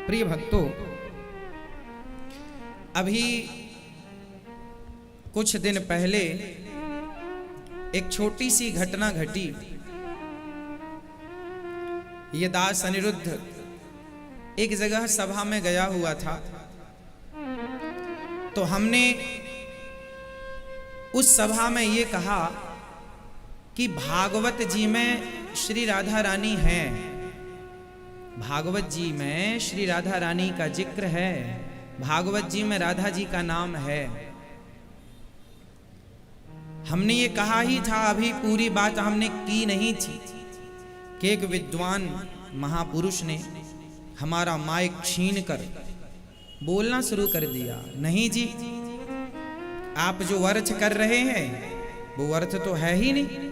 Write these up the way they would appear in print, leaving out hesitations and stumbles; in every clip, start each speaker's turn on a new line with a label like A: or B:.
A: प्रिय भक्तों, अभी कुछ दिन पहले एक छोटी सी घटना घटी। ये दास अनिरुद्ध एक जगह सभा में गया हुआ था, तो हमने उस सभा में ये कहा कि भागवत जी में श्री राधा रानी हैं, भागवत जी में श्री राधा रानी का जिक्र है, भागवत जी में राधा जी का नाम है। हमने ये कहा ही था, अभी पूरी बात हमने की नहीं थी कि एक विद्वान महापुरुष ने हमारा माइक छीन कर बोलना शुरू कर दिया। नहीं जी, आप जो अर्थ कर रहे हैं वो अर्थ तो है ही नहीं,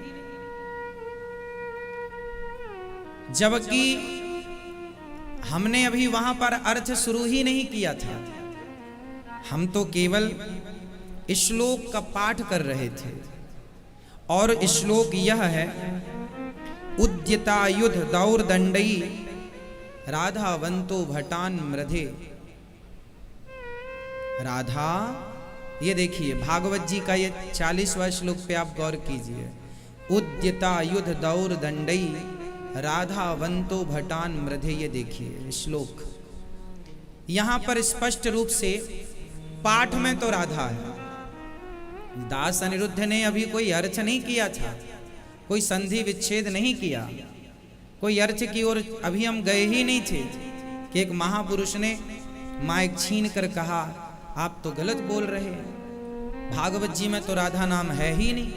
A: जबकि हमने अभी वहां पर अर्थ शुरू ही नहीं किया था। हम तो केवल श्लोक का पाठ कर रहे थे, और श्लोक यह है, उद्यतायुध दौर्दंडई राधावंतो भटान मृधे। राधा, ये देखिए भागवत जी का ये 40वां श्लोक पे आप गौर कीजिए। उद्यतायुध दौर्दंडई राधावंतो भटान मृधे, ये देखिए श्लोक। यहां पर स्पष्ट रूप से पाठ में तो राधा है। दास अनिरुद्ध ने अभी कोई अर्थ नहीं किया था, कोई संधि विच्छेद नहीं किया, कोई अर्थ की ओर अभी हम गए ही नहीं थे कि एक महापुरुष ने माइक छीन कर कहा आप तो गलत बोल रहे हैं, भागवत जी में तो राधा नाम है ही नहीं।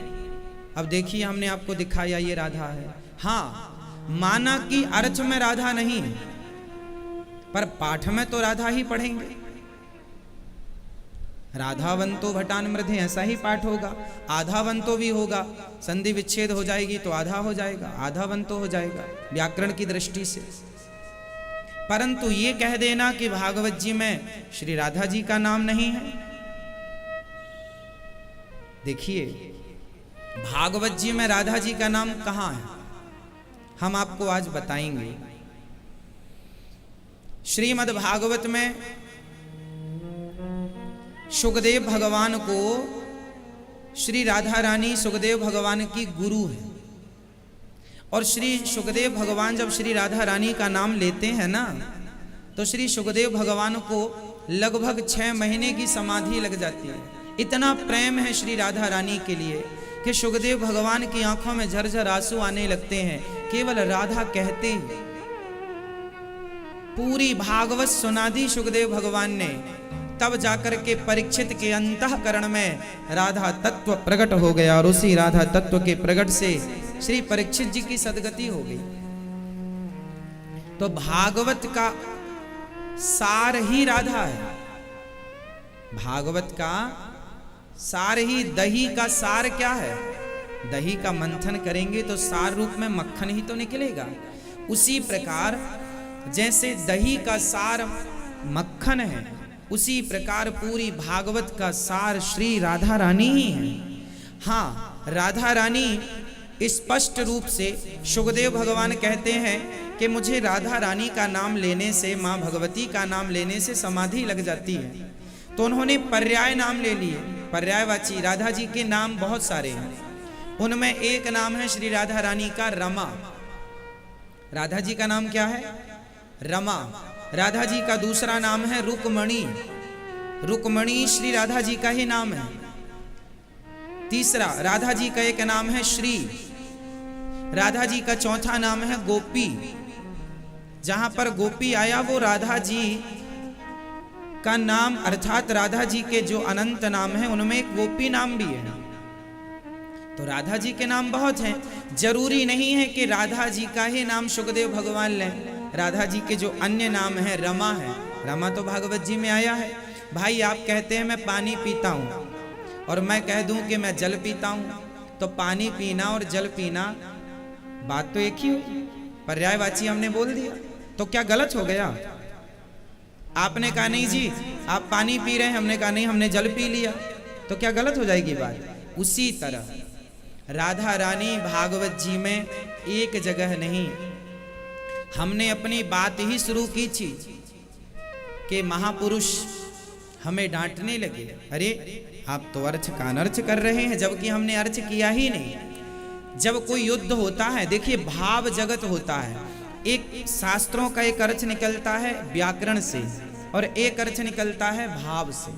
A: अब देखिए हमने आपको दिखाया ये राधा है। हाँ, माना कि अर्थ में राधा नहीं, पर पाठ में तो राधा ही पढ़ेंगे। राधावंतो भटान मृधे, ऐसा ही पाठ होगा। आधावंतो भी होगा, संधि विच्छेद हो जाएगी तो आधा हो जाएगा, आधावंतो हो जाएगा व्याकरण की दृष्टि से। परंतु ये कह देना कि भागवत जी में श्री राधा जी का नाम नहीं है, देखिए भागवत जी में राधा जी का नाम कहां है, हम आपको आज बताएंगे। श्रीमद् भागवत में सुखदेव भगवान को श्री राधा रानी सुखदेव भगवान की गुरु है, और श्री सुखदेव भगवान जब श्री राधा रानी का नाम लेते हैं ना, तो श्री सुखदेव भगवान को लगभग 6 महीने की समाधि लग जाती है। इतना प्रेम है श्री राधा रानी के लिए कि सुखदेव भगवान की आंखों में झरझर आंसू आने लगते हैं केवल राधा कहते ही। पूरी भागवत सुना दी सुखदेव भगवान ने, तब जाकर के परीक्षित के अंतःकरण में राधा तत्व प्रकट हो गया, और उसी राधा तत्व के प्रकट से श्री परीक्षित जी की सदगति हो गई। तो भागवत का सार ही राधा है, भागवत का सार ही, दही का सार क्या है, दही का मंथन करेंगे तो सार रूप में मक्खन ही तो निकलेगा। उसी प्रकार जैसे दही का सार मक्खन है, उसी प्रकार पूरी भागवत का सार श्री राधा रानी ही है। हाँ, राधा रानी स्पष्ट रूप से सुखदेव भगवान कहते हैं कि मुझे राधा रानी का नाम लेने से, माँ भगवती का नाम लेने से समाधि लग जाती है। तो उन्होंने पर्याय नाम ले लिए, पर्यायवाची। राधा जी के नाम बहुत सारे हैं, उनमें एक नाम है श्री राधा रानी का रमा। राधा जी का नाम क्या है? रमा। राधा जी का दूसरा नाम है रुक्मणी, रुक्मणी श्री राधा जी का ही नाम है। तीसरा, राधा जी का एक नाम है श्री। राधा जी का चौथा नाम है गोपी। जहां पर गोपी आया वो राधा जी का नाम, अर्थात राधा जी के जो अनंत नाम है उनमें एक गोपी नाम भी है। तो राधा जी के नाम बहुत हैं, जरूरी नहीं है कि राधा जी का ही नाम सुखदेव भगवान लें। राधा जी के जो अन्य नाम है, रमा है, रमा तो भागवत जी में आया है। भाई आप कहते हैं मैं पानी पीता हूं, और मैं कह दूं कि मैं जल पीता हूं, तो पानी पीना और जल पीना बात तो एक ही होगी, पर्यायवाची हमने बोल दिया, तो क्या गलत हो गया? आपने कहा नहीं जी आप पानी पी रहे हैं, हमने कहा नहीं हमने जल पी लिया, तो क्या गलत हो जाएगी बात? उसी तरह राधा रानी भागवत जी में एक जगह नहीं, हमने अपनी बात ही शुरू की थी कि महापुरुष हमें डांटने लगे, अरे आप तो अर्च का अनर्च कर रहे हैं, जबकि हमने अर्च किया ही नहीं। जब कोई युद्ध होता है, देखिए भाव जगत होता है, एक शास्त्रों का एक अर्थ निकलता है व्याकरण से और एक अर्थ निकलता है भाव से।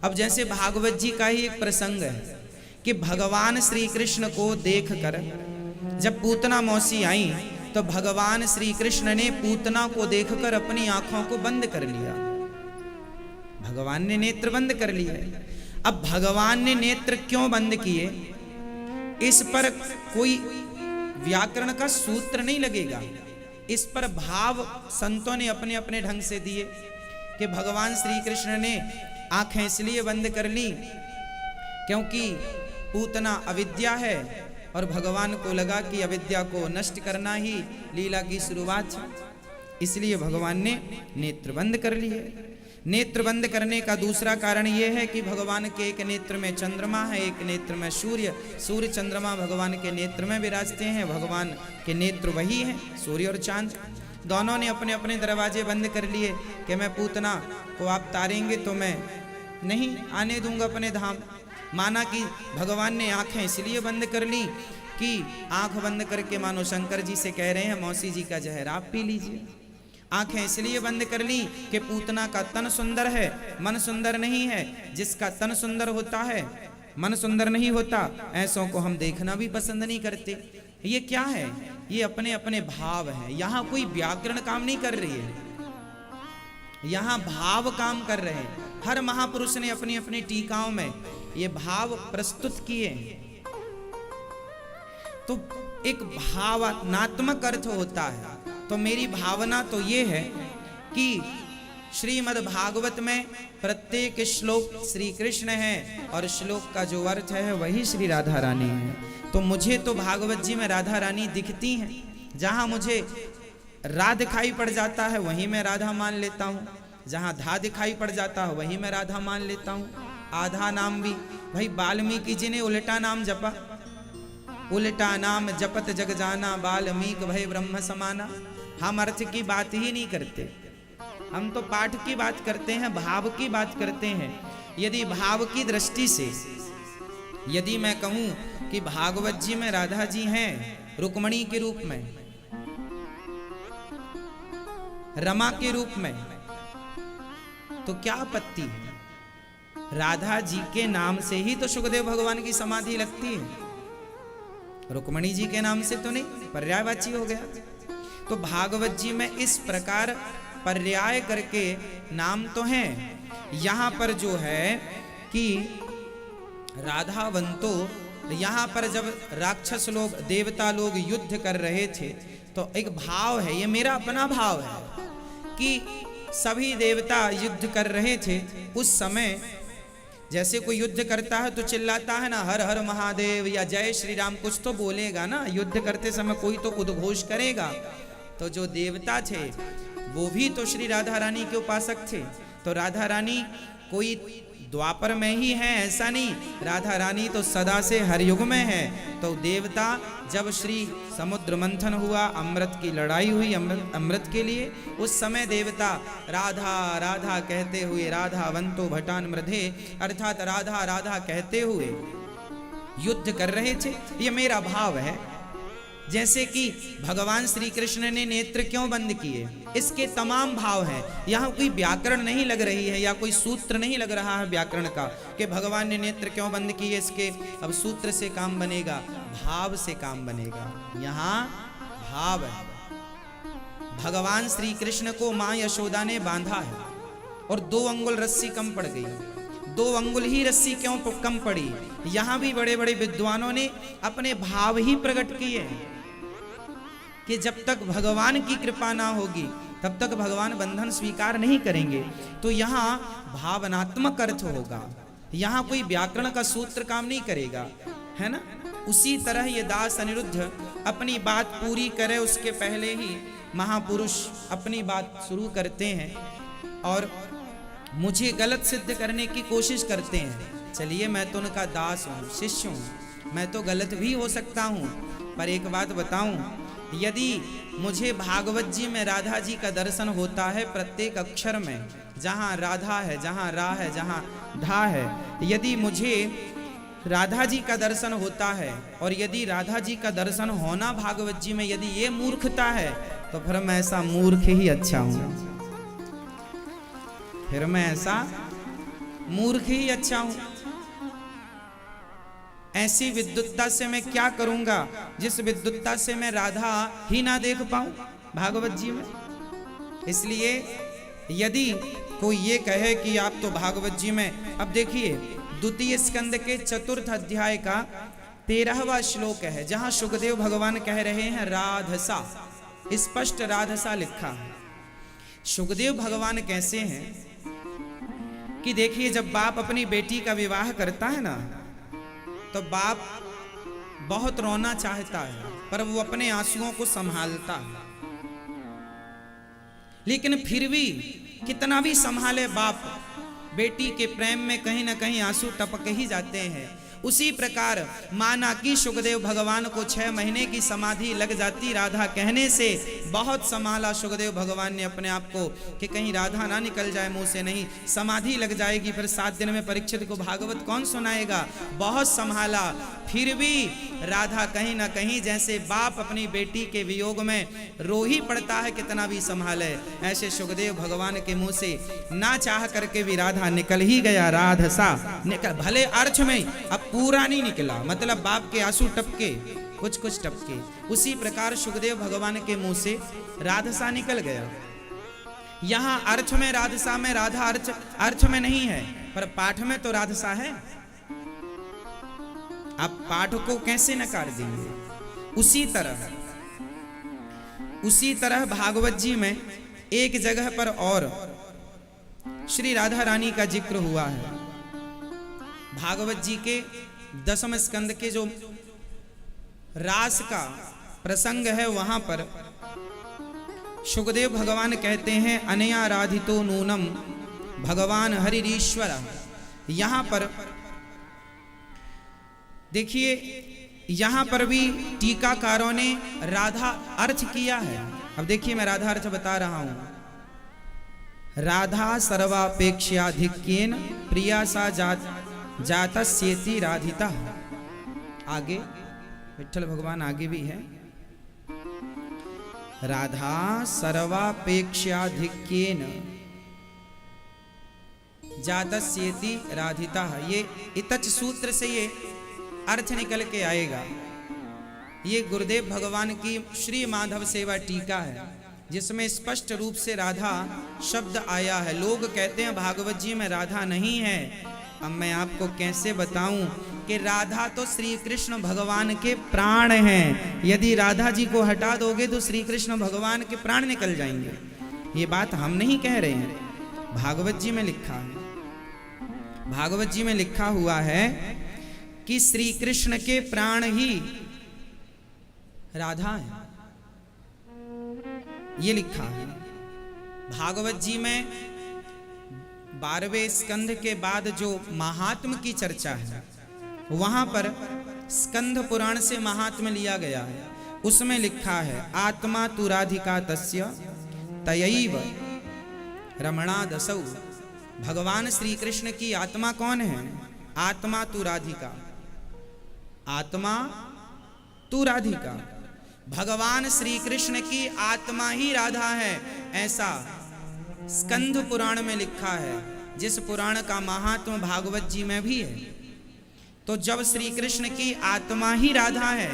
A: अब जैसे भागवत जी का ही एक प्रसंग है कि भगवान श्री कृष्ण को देखकर जब पूतना मौसी आई तो भगवान श्री कृष्ण ने पूतना को देखकर अपनी आंखों को बंद कर लिया। भगवान ने नेत्र बंद कर लिए। अब भगवान ने नेत्र क्यों बंद किए, इस पर कोई व्याकरण का सूत्र नहीं लगेगा। इस पर भाव संतों ने अपने अपने ढंग से दिए कि भगवान श्री कृष्ण ने आंखें इसलिए बंद कर ली क्योंकि पूतना अविद्या है और भगवान को लगा कि अविद्या को नष्ट करना ही लीला की शुरुआत है, इसलिए भगवान ने नेत्र बंद कर लिए। नेत्र बंद करने का दूसरा कारण यह है कि भगवान के एक नेत्र में चंद्रमा है, एक नेत्र में सूर्य। सूर्य चंद्रमा भगवान के नेत्र में विराजते हैं। भगवान के नेत्र वही हैं, सूर्य और चांद। दोनों ने अपने अपने दरवाजे बंद कर लिए कि मैं पूतना को आप तारेंगे तो मैं नहीं आने दूंगा अपने धाम। माना कि भगवान ने आंखें इसलिए बंद कर ली कि आंख बंद करके मानो शंकर जी से कह रहे हैं मौसी जी का जहर आप पी लीजिए। आंखें इसलिए बंद कर ली कि पूतना का तन सुंदर है, मन सुंदर नहीं है। जिसका तन सुंदर होता है, मन सुंदर नहीं होता, ऐसों को हम देखना भी पसंद नहीं करते। ये क्या है? ये अपने अपने भाव हैं। यहाँ कोई व्याकरण काम नहीं कर रही है, यहाँ भाव काम कर रहे हैं। हर महापुरुष ने अपनी अपनी टीकाओं में ये भाव प्रस्तुत किए। तो एक भावनात्मक अर्थ होता है। तो मेरी भावना तो ये है कि श्रीमद् भागवत में प्रत्येक श्लोक श्री कृष्ण है और श्लोक का जो अर्थ है वही श्री राधा रानी है। तो मुझे तो भागवत जी में राधा रानी दिखती हैं। जहाँ मुझे रा दिखाई पड़ जाता है वहीं मैं राधा मान लेता हूँ, जहाँ धा दिखाई पड़ जाता है वहीं मैं राधा मान लेता हूँ। आधा नाम भी भाई वाल्मीकि जी ने उल्टा नाम जपा, उल्टा नाम जपत जग जाना वाल्मीक भय ब्रह्म समाना। हम अर्थ की बात ही नहीं करते, हम तो पाठ की बात करते हैं, भाव की बात करते हैं। यदि भाव की दृष्टि से यदि मैं कहूं कि भागवत जी में राधा जी हैं रुक्मणी के रूप में, रमा के रूप में, तो क्या आपत्ति है? राधा जी के नाम से ही तो सुखदेव भगवान की समाधि लगती है, रुक्मणी जी के नाम से तो नहीं, पर्यायवाची हो गया। तो भागवत जी में इस प्रकार पर्याय करके नाम तो हैं। यहाँ पर जो है कि राधावंतो, यहाँ पर जब राक्षस लोग देवता लोग युद्ध कर रहे थे तो एक भाव है, ये मेरा अपना भाव है कि सभी देवता युद्ध कर रहे थे। उस समय जैसे कोई युद्ध करता है तो चिल्लाता है ना, हर हर महादेव या जय श्री राम, कुछ तो बोलेगा ना। युद्ध करते समय कोई तो उद्घोष करेगा। तो जो देवता थे वो भी तो श्री राधा रानी के उपासक थे। तो राधा रानी कोई द्वापर में ही है ऐसा नहीं, राधा रानी तो सदा से हर युग में है। तो देवता जब श्री समुद्र मंथन हुआ, अमृत की लड़ाई हुई अमृत के लिए, उस समय देवता राधा राधा कहते हुए, राधावंतो भटान मृधे, अर्थात राधा राधा कहते हुए युद्ध कर रहे थे। ये मेरा भाव है। जैसे कि भगवान श्री कृष्ण ने नेत्र क्यों बंद किए, इसके तमाम भाव हैं। यहाँ कोई व्याकरण नहीं लग रही है या कोई सूत्र नहीं लग रहा है व्याकरण का कि भगवान ने नेत्र क्यों बंद किए, इसके अब सूत्र से काम बनेगा, भाव से काम बनेगा। यहाँ भाव है। भगवान श्री कृष्ण को माँ यशोदा ने बांधा है और 2 अंगुल रस्सी कम पड़ गई। 2 अंगुल ही रस्सी क्यों कम पड़ी? यहाँ भी बड़े बड़े विद्वानों ने अपने भाव ही प्रकट किए कि जब तक भगवान की कृपा ना होगी तब तक भगवान बंधन स्वीकार नहीं करेंगे। तो यहाँ भावनात्मक अर्थ होगा, यहाँ कोई व्याकरण का सूत्र काम नहीं करेगा, है ना। उसी तरह ये दास अनिरुद्ध अपनी बात पूरी करे उसके पहले ही महापुरुष अपनी बात शुरू करते हैं और मुझे गलत सिद्ध करने की कोशिश करते हैं। चलिए, मैं तो उनका दास हूँ, शिष्य हूँ, मैं तो गलत भी हो सकता हूँ, पर एक बात बताऊँ, यदि मुझे भागवत जी में राधा जी का दर्शन होता है प्रत्येक अक्षर में, जहाँ राधा है, जहाँ रा है, जहाँ धा है, यदि मुझे राधा जी का दर्शन होता है और यदि राधा जी का दर्शन होना भागवत जी में यदि ये मूर्खता है, तो फिर मैं ऐसा मूर्ख ही अच्छा हूं, फिर मैं ऐसा मूर्ख ही अच्छा हूं। ऐसी विद्वत्ता से मैं क्या करूंगा जिस विद्वत्ता से मैं राधा ही ना देख पाऊं भागवत जी में। इसलिए यदि कोई ये कहे कि आप तो भागवत जी में, अब देखिए द्वितीय स्कंद के 4th अध्याय का 13वां श्लोक है, जहां सुखदेव भगवान कह रहे हैं राधसा, स्पष्ट राधसा लिखा है। सुखदेव भगवान कैसे हैं कि देखिए जब बाप अपनी बेटी का विवाह करता है ना, तो बाप बहुत रोना चाहता है पर वो अपने आंसुओं को संभालता है, लेकिन फिर भी कितना भी संभाले बाप, बेटी के प्रेम में कहीं ना कहीं आंसू टपक ही जाते हैं। उसी प्रकार माना कि सुखदेव भगवान को 6 महीने की समाधि लग जाती राधा कहने से, बहुत संभाला सुखदेव भगवान ने अपने आप को कि कहीं राधा ना निकल जाए मुंह से, नहीं समाधि लग जाएगी, फिर 7 दिन में परीक्षित को भागवत कौन सुनाएगा, बहुत संभाला। फिर भी राधा कहीं ना कहीं जैसे बाप अपनी बेटी के वियोग में रो ही पड़ता है, कितना भी संभाले, ऐसे सुखदेव भगवान के मुंह से ना चाह करके भी राधा निकल ही गया, राधसा निकल, भले अर्थ में अब पूरा नहीं निकला, मतलब बाप के आंसू टपके, कुछ कुछ टपके, उसी प्रकार सुखदेव भगवान के मुंह से राधसा निकल गया। यहां अर्थ में राधसा में राधा अर्थ में नहीं है, पर पाठ में तो राधसा है। आप पाठ को कैसे नकार देंगे? उसी तरह भागवत जी में एक जगह पर और श्री राधा रानी का जिक्र हुआ है। भागवत जी के 10वें स्कंद के जो रास का प्रसंग है, वहां पर सुखदेव भगवान कहते हैं अनया राधितो नूनम भगवान हरिरीश्वर। यहां पर देखिए, यहां पर भी टीकाकारों ने राधा अर्थ किया है। अब देखिए मैं राधा अर्थ बता रहा हूं। राधा सर्वापेक्षाधिक्येन प्रिया सा जातस्येति राधिता। आगे विठ्ठल भगवान आगे भी है, राधा सर्वापेक्षाधिक्येन जातस्येति राधिता। ये इतच सूत्र से ये अर्थ निकल के आएगा। ये गुरुदेव भगवान की श्री माधव सेवा टीका है, जिसमें स्पष्ट रूप से राधा शब्द आया है। लोग कहते हैं भागवत जी में राधा नहीं है। अब मैं आपको कैसे बताऊं कि राधा तो श्री कृष्ण भगवान के प्राण हैं। यदि राधा जी को हटा दोगे तो श्री कृष्ण भगवान के प्राण निकल जाएंगे। ये बात हम नहीं कह रहे हैं, भागवत जी में लिखा है। भागवत जी में लिखा हुआ है कि श्री कृष्ण के प्राण ही राधा है, ये लिखा है भागवत जी में। 12वें स्कंध के बाद जो महात्म की चर्चा है, वहां पर स्कंध पुराण से महात्म लिया गया है। उसमें लिखा है आत्मा तु राधिका तस्य तयैव रमणादसौ। भगवान श्री कृष्ण की आत्मा कौन है? आत्मा तु राधिका, आत्मा तु राधिका। भगवान श्री कृष्ण की आत्मा ही राधा है, ऐसा स्कंध पुराण में लिखा है, जिस पुराण का महात्म भागवत जी में भी है। तो जब श्री कृष्ण की आत्मा ही राधा है,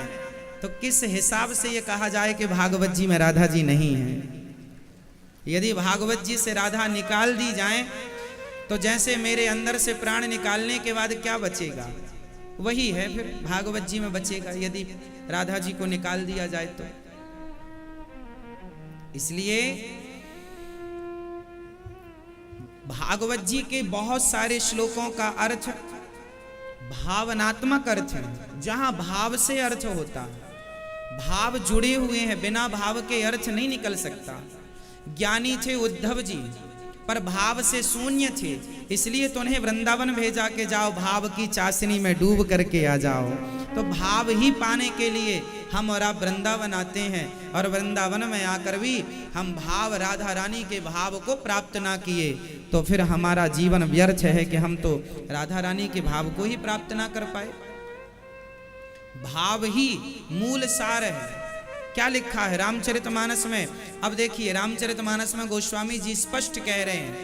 A: तो किस हिसाब से ये कहा जाए कि भागवत जी में राधा जी नहीं है? यदि भागवत जी से राधा निकाल दी जाए, तो जैसे मेरे अंदर से प्राण निकालने के बाद क्या बचेगा, वही है फिर भागवत जी में बचेगा, यदि राधा जी को निकाल दिया जाए तो। इसलिए भागवत जी के बहुत सारे श्लोकों का अर्थ भावनात्मक अर्थ है, जहां भाव से अर्थ होता है। भाव जुड़े हुए हैं, बिना भाव के अर्थ नहीं निकल सकता। ज्ञानी थे उद्धव जी, पर भाव से शून्य थे, इसलिए तो उन्हें वृंदावन भेजा के जाओ भाव की चाशनी में डूब करके आ जाओ। तो भाव ही पाने के लिए हम और आप वृंदावन आते हैं और वृंदावन में आकर भी हम भाव राधा रानी के भाव को प्राप्त ना किए तो फिर हमारा जीवन व्यर्थ है कि हम तो राधा रानी के भाव को ही प्राप्त ना कर पाए। भाव ही मूल सार है। क्या लिखा है रामचरितमानस में? अब देखिए रामचरितमानस में गोस्वामी जी स्पष्ट कह रहे हैं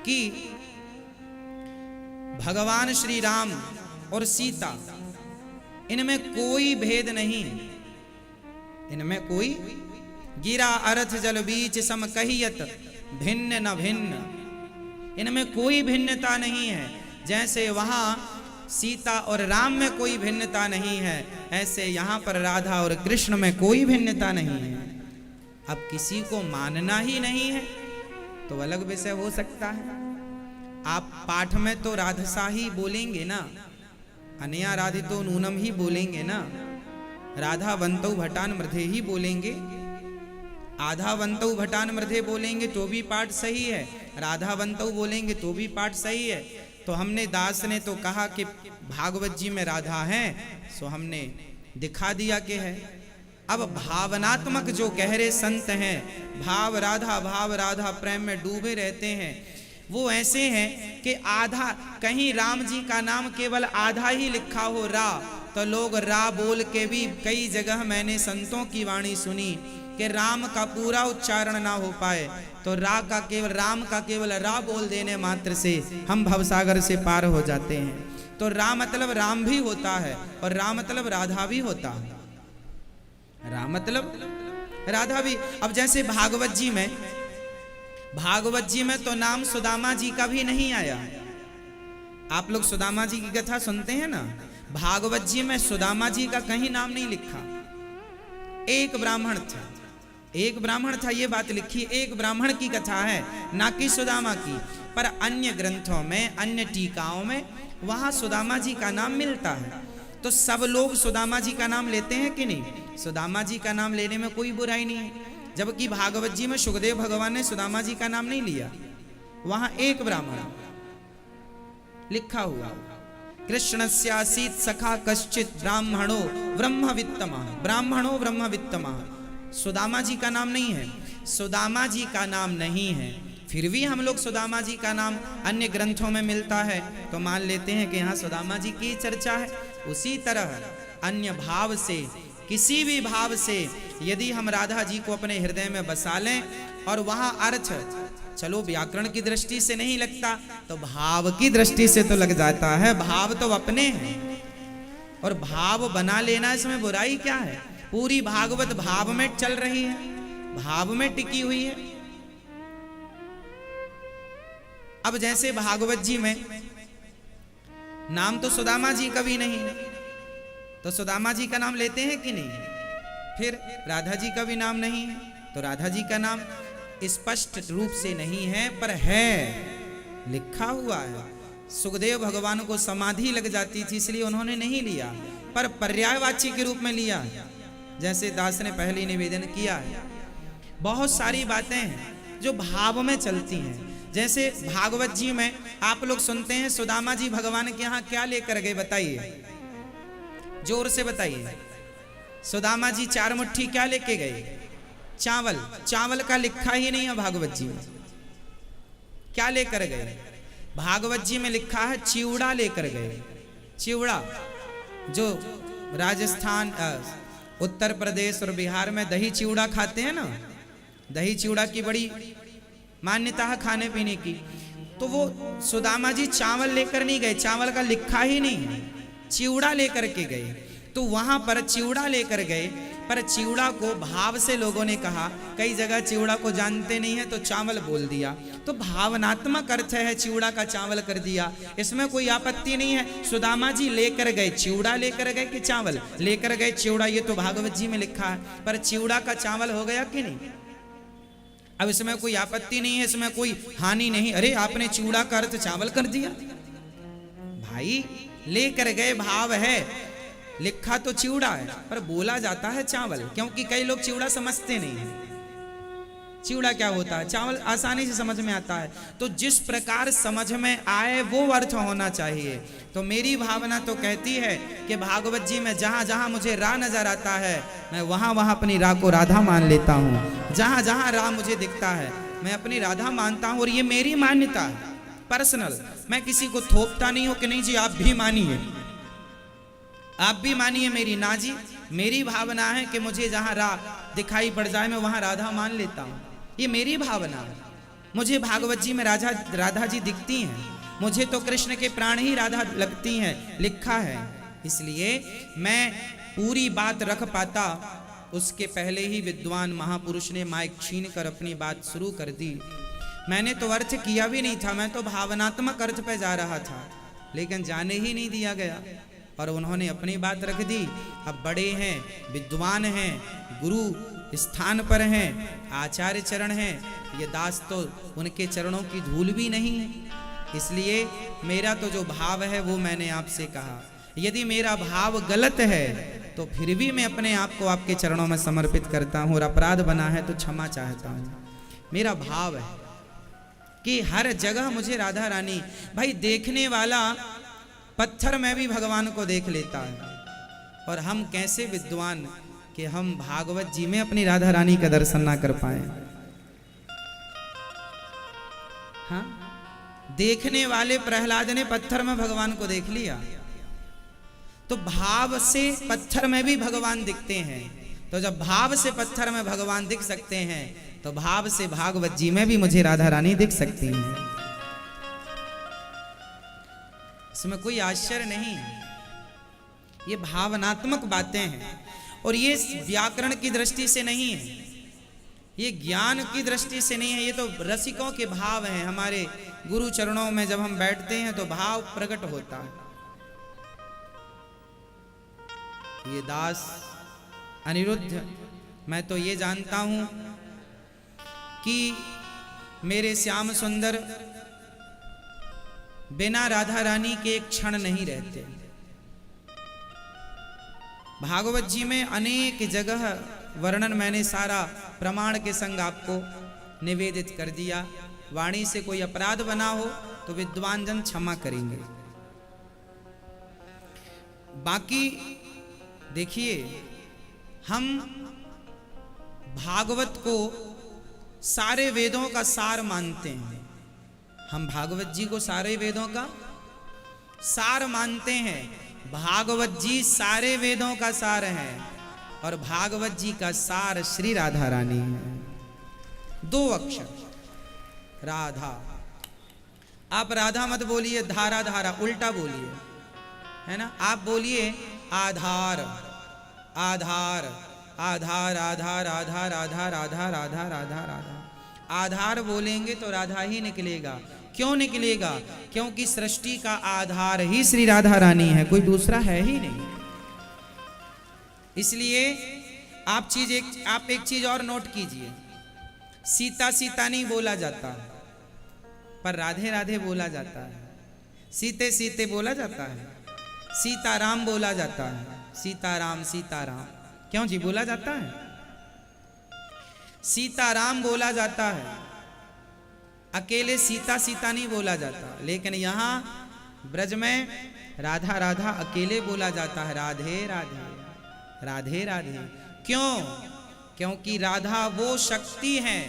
A: कि भगवान श्री राम और सीता इनमें कोई भेद नहीं, इनमें कोई गिरा अर्थ जल बीच सम कहियत भिन्न न भिन्न, इनमें कोई भिन्नता नहीं है। जैसे वहां सीता और राम में कोई भिन्नता नहीं है, ऐसे यहाँ पर राधा और कृष्ण में कोई भिन्नता नहीं है। अब किसी को मानना ही नहीं है तो अलग विषय हो सकता है। आप पाठ में तो राधसा ही बोलेंगे ना, अनया राधितो नूनम ही बोलेंगे ना, राधा वंतौ भटान मृधे ही बोलेंगे, आधा वंतौ भटान मृधे बोलेंगे तो भी पाठ सही है, राधा वंतौ बोलेंगे तो भी पाठ सही है। तो हमने दास ने तो कहा कि भागवत जी में राधा है, सो हमने दिखा दिया कि है। अब भावनात्मक जो गहरे संत हैं, भाव राधा प्रेम में डूबे रहते हैं, वो ऐसे हैं कि आधा, कहीं राम जी का नाम केवल आधा ही लिखा हो रा, तो लोग रा बोल के भी, कई जगह मैंने संतों की वाणी सुनी कि राम का पूरा उच्चारण ना हो पाए तो राम का केवल रा बोल देने मात्र से हम भवसागर से पार हो जाते हैं। तो रा मतलब राम भी होता है और रा मतलब राधा भी होता है, रा मतलब राधा भी। अब जैसे भागवत जी में तो नाम सुदामा जी का भी नहीं आया। आप लोग सुदामा जी की कथा सुनते हैं ना, भागवत जी में सुदामा जी का कहीं नाम नहीं लिखा। एक ब्राह्मण था, ये बात लिखी, एक ब्राह्मण की कथा है, ना कि सुदामा की। पर अन्य ग्रंथों में, अन्य टीकाओं में वहां सुदामा जी का नाम मिलता है। तो सब लोग सुदामा जी का नाम लेते हैं कि नहीं? सुदामा जी का नाम लेने में कोई बुराई नहीं है। जबकि भागवत जी में सुखदेव भगवान ने सुदामा जी का नाम नहीं लिया, वहां एक ब्राह्मण लिखा हुआ, कृष्णस्यासीत सखा कश्चित ब्राह्मणो ब्रह्मवित्तमः। सुदामा जी का नाम नहीं है, सुदामा जी का नाम नहीं है। फिर भी हम लोग सुदामा जी का नाम अन्य ग्रंथों में मिलता है तो मान लेते हैं कि यहाँ सुदामा जी की चर्चा है। उसी तरह अन्य भाव से, किसी भी भाव से यदि हम राधा जी को अपने हृदय में बसा लें और वहां अर्थ, चलो व्याकरण की दृष्टि से नहीं लगता तो भाव की दृष्टि से तो लग जाता है। भाव तो अपने हैं और भाव बना लेना, इसमें बुराई क्या है? पूरी भागवत भाव में चल रही है, भाव में टिकी हुई है। अब जैसे भागवत जी में नाम तो सुदामा जी का भी नहीं है, तो सुदामा जी का नाम लेते हैं कि नहीं? फिर राधा जी का भी नाम नहीं है तो राधा जी का नाम स्पष्ट रूप से नहीं है, पर है, लिखा हुआ है। सुखदेव भगवान को समाधि लग जाती थी इसलिए उन्होंने नहीं लिया, पर पर्यायवाची के रूप में लिया, जैसे दास ने पहले निवेदन किया है। बहुत सारी बातें हैं जो भाव में चलती हैं। जैसे भागवत जी में आप लोग सुनते हैं सुदामा जी भगवान के यहाँ क्या लेकर गए, बताइए, जोर से बताइए। सुदामा जी 4 मुट्ठी क्या लेके गए? चावल। चावल का लिखा ही नहीं है भागवत जी में। क्या लेकर गए? भागवत जी में लिखा है चिवड़ा लेकर गए। चिवड़ा जो राजस्थान, उत्तर प्रदेश और बिहार में दही चिवड़ा खाते हैं ना, दही चिवड़ा की बड़ी मान्यता है खाने पीने की। तो वो सुदामा जी चावल लेकर नहीं गए, चावल का लिखा ही नहीं है, चिवड़ा लेकर के गए। तो वहां पर चिवड़ा लेकर गए, पर चिवड़ा को भाव से लोगों ने कहा, कई जगह चिवड़ा को जानते नहीं है तो चावल बोल दिया, तो भावनात्मक अर्थ है चिवड़ा का चावल कर दिया, इसमें कोई आपत्ति नहीं है। सुदामा जी लेकर गए, चिवड़ा लेकर गए कि चावल लेकर गए? चिवड़ा, ये तो भागवत जी में लिखा है, पर चिवड़ा का चावल हो गया कि नहीं? अब इसमें कोई आपत्ति नहीं है, इसमें कोई हानि नहीं। अरे आपने चिवड़ा का अर्थ चावल कर दिया, भाई लेकर गए भाव है, लिखा तो चिवड़ा है पर बोला जाता है चावल, क्योंकि कई लोग चिवड़ा समझते नहीं है। चिवड़ा क्या होता है, चावल आसानी से समझ में आता है। तो जिस प्रकार समझ में आए वो अर्थ होना चाहिए। तो मेरी भावना तो कहती है कि भागवत जी में जहाँ जहाँ मुझे रा नजर आता है, मैं वहाँ वहाँ अपनी रा को राधा मान लेता हूँ। जहाँ जहाँ रा मुझे दिखता है मैं अपनी राधा मानता हूँ। और ये मेरी मान्यता है पर्सनल, मैं किसी को थोपता नहीं हूँ कि नहीं जी आप भी मानिए, आप भी मानिए मेरी। ना जी, मेरी भावना है कि मुझे जहाँ रा दिखाई पड़ जाए मैं वहाँ राधा मान लेता हूँ। ये मेरी भावना है। मुझे भागवत जी में राधा जी दिखती हैं, मुझे तो कृष्ण के प्राण ही राधा लगती हैं, लिखा है। इसलिए मैं पूरी बात रख पाता, उसके पहले ही विद्वान महापुरुष ने माइक छीन कर अपनी बात शुरू कर दी। मैंने तो अर्थ किया भी नहीं था, मैं तो भावनात्मक अर्थ पे जा रहा था, लेकिन जाने ही नहीं दिया गया और उन्होंने अपनी बात रख दी। अब बड़े हैं, विद्वान हैं, गुरु स्थान पर हैं, आचार्य चरण हैं, ये दास तो उनके चरणों की धूल भी नहीं है। इसलिए मेरा तो जो भाव है वो मैंने आपसे कहा। यदि मेरा भाव गलत है तो फिर भी मैं अपने आप को आपके चरणों में समर्पित करता हूँ, और अपराध बना है तो क्षमा चाहता हूँ। मेरा भाव है कि हर जगह मुझे राधा रानी, भाई देखने वाला पत्थर में भी भगवान को देख लेता है, और हम कैसे विद्वान कि हम भागवत जी में अपनी राधा रानी का दर्शन ना कर पाए। हाँ, देखने वाले प्रहलाद ने पत्थर में भगवान को देख लिया, तो भाव से पत्थर में भी भगवान दिखते हैं। तो जब भाव से पत्थर में भगवान दिख सकते हैं तो भाव से भागवत जी में भी मुझे राधा रानी दिख सकती हैं। इसमें कोई आश्चर्य नहीं, ये भावनात्मक बातें हैं। और ये व्याकरण की दृष्टि से नहीं है, ये ज्ञान की दृष्टि से नहीं है, ये तो रसिकों के भाव हैं। हमारे गुरु चरणों में जब हम बैठते हैं तो भाव प्रकट होता है। ये दास अनिरुद्ध, मैं तो ये जानता हूं कि मेरे श्याम सुंदर बिना राधा रानी के एक क्षण नहीं रहते। भागवत जी में अनेक जगह वर्णन मैंने सारा प्रमाण के संग आपको निवेदित कर दिया। वाणी से कोई अपराध बना हो तो विद्वान जन क्षमा करेंगे। बाकी देखिए, हम भागवत को सारे वेदों का सार मानते हैं। हम भागवत जी को सारे वेदों का सार मानते हैं। भागवत जी सारे वेदों का सार है, और भागवत जी का सार श्री राधा रानी है। 2 अक्षर राधा। आप राधा मत बोलिए धारा धारा, उल्टा बोलिए, है ना। आप बोलिए आधार आधार आधार आधार आधार आधार आधार आधार आधार आधार। आधार बोलेंगे तो राधा ही निकलेगा। क्यों निकलेगा? क्योंकि सृष्टि का आधार ही श्री राधा रानी है, कोई दूसरा है ही नहीं। इसलिए आप एक चीज और नोट कीजिए, सीता सीता नहीं बोला जाता, पर राधे राधे बोला जाता है। सीते सीते बोला जाता है, सीताराम बोला जाता है। सीताराम सीताराम क्यों जी बोला जाता है? सीताराम बोला जाता है, अकेले सीता सीता नहीं बोला जाता। लेकिन यहाँ ब्रज में राधा राधा अकेले बोला जाता है, राधे राधे राधे राधे। क्यों? क्योंकि राधा वो शक्ति है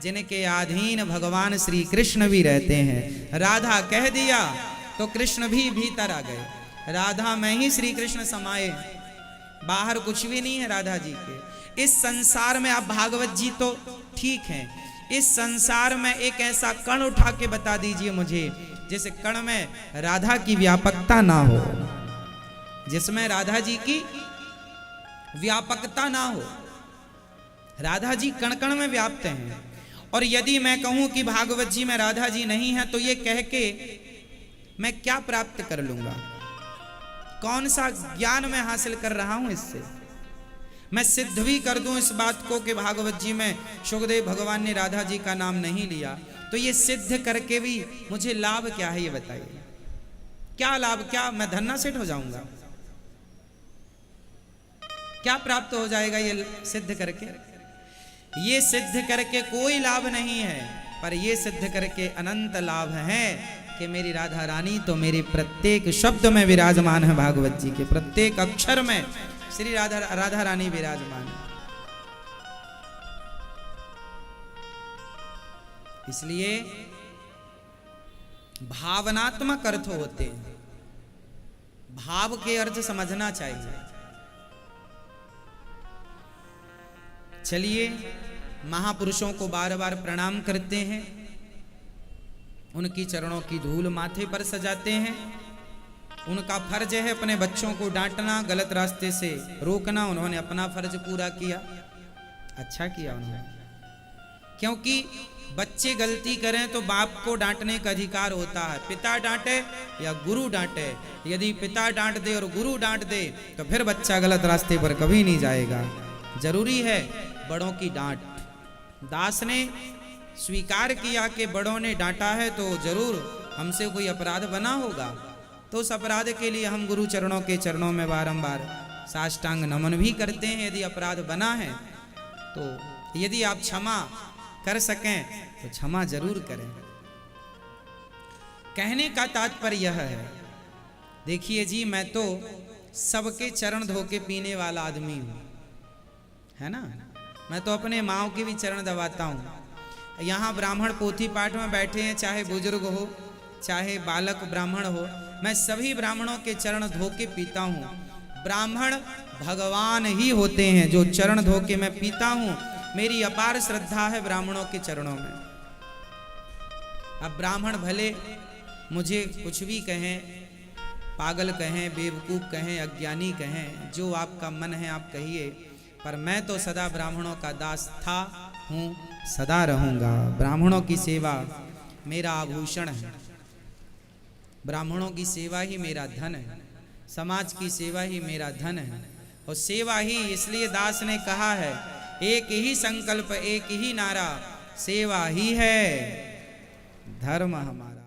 A: जिनके अधीन भगवान श्री कृष्ण भी रहते हैं। राधा कह दिया तो कृष्ण भी भीतर आ गए। राधा में ही श्री कृष्ण समाये, बाहर कुछ भी नहीं है राधा जी के। इस संसार में आप भागवत जी तो ठीक हैं, इस संसार में एक ऐसा कण उठा के बता दीजिए मुझे जिस कण में राधा की व्यापकता ना हो, जिसमें राधा जी की व्यापकता ना हो। राधा जी कण कण में व्याप्त हैं। और यदि मैं कहूं कि भागवत जी में राधा जी नहीं है तो ये कह के मैं क्या प्राप्त कर लूंगा? कौन सा ज्ञान मैं हासिल कर रहा हूं इससे? मैं सिद्ध भी कर दूं इस बात को कि भागवत जी में शुकदेव भगवान ने राधा जी का नाम नहीं लिया, तो ये सिद्ध करके भी मुझे लाभ क्या है? ये बताइए, क्या लाभ? क्या मैं धन्ना सेठ हो जाऊंगा? क्या प्राप्त हो जाएगा ये सिद्ध करके? ये सिद्ध करके कोई लाभ नहीं है, पर ये सिद्ध करके अनंत लाभ है कि मेरी राधा रानी तो मेरे प्रत्येक शब्द में विराजमान है, भागवत जी के प्रत्येक अक्षर में श्री राधा रानी विराजमान है। इसलिए भावनात्मक अर्थ होते हैं, भाव के अर्थ समझना चाहिए। चलिए महापुरुषों को बार बार प्रणाम करते हैं, उनकी चरणों की धूल माथे पर सजाते हैं। उनका फर्ज है अपने बच्चों को डांटना, गलत रास्ते से रोकना। उन्होंने अपना फर्ज पूरा किया, अच्छा किया उन्होंने, क्योंकि बच्चे गलती करें तो बाप को डांटने का अधिकार होता है, पिता डांटे या गुरु डांटे। यदि पिता डांट दे और गुरु डांट दे तो फिर बच्चा गलत रास्ते पर कभी नहीं जाएगा। जरूरी है बड़ों की डांट। दास ने स्वीकार किया कि बड़ों ने डांटा है तो जरूर हमसे कोई अपराध बना होगा, तो उस अपराध के लिए हम गुरु चरणों के चरणों में बारंबार साष्टांग नमन भी करते हैं। यदि अपराध बना है तो यदि आप क्षमा कर सकें तो क्षमा जरूर करें। कहने का तात्पर्य यह है, देखिए जी, मैं तो सबके चरण धो के पीने वाला आदमी हूं, है ना। मैं तो अपने माँ के भी चरण दबाता हूं। यहाँ ब्राह्मण पोथी पाठ में बैठे हैं, चाहे बुजुर्ग हो चाहे बालक ब्राह्मण हो, मैं सभी ब्राह्मणों के चरण धो के पीता हूँ। ब्राह्मण भगवान ही होते हैं जो चरण धो के मैं पीता हूँ। मेरी अपार श्रद्धा है ब्राह्मणों के चरणों में। अब ब्राह्मण भले मुझे कुछ भी कहें, पागल कहें, बेवकूफ कहें, अज्ञानी कहें, जो आपका मन है आप कहिए, पर मैं तो सदा ब्राह्मणों का दास था, हूँ, सदा रहूँगा। ब्राह्मणों की सेवा मेरा आभूषण है, ब्राह्मणों की सेवा ही मेरा धन है, समाज की सेवा ही मेरा धन है। और सेवा ही, इसलिए दास ने कहा है, एक ही संकल्प एक ही नारा, सेवा ही है धर्म हमारा।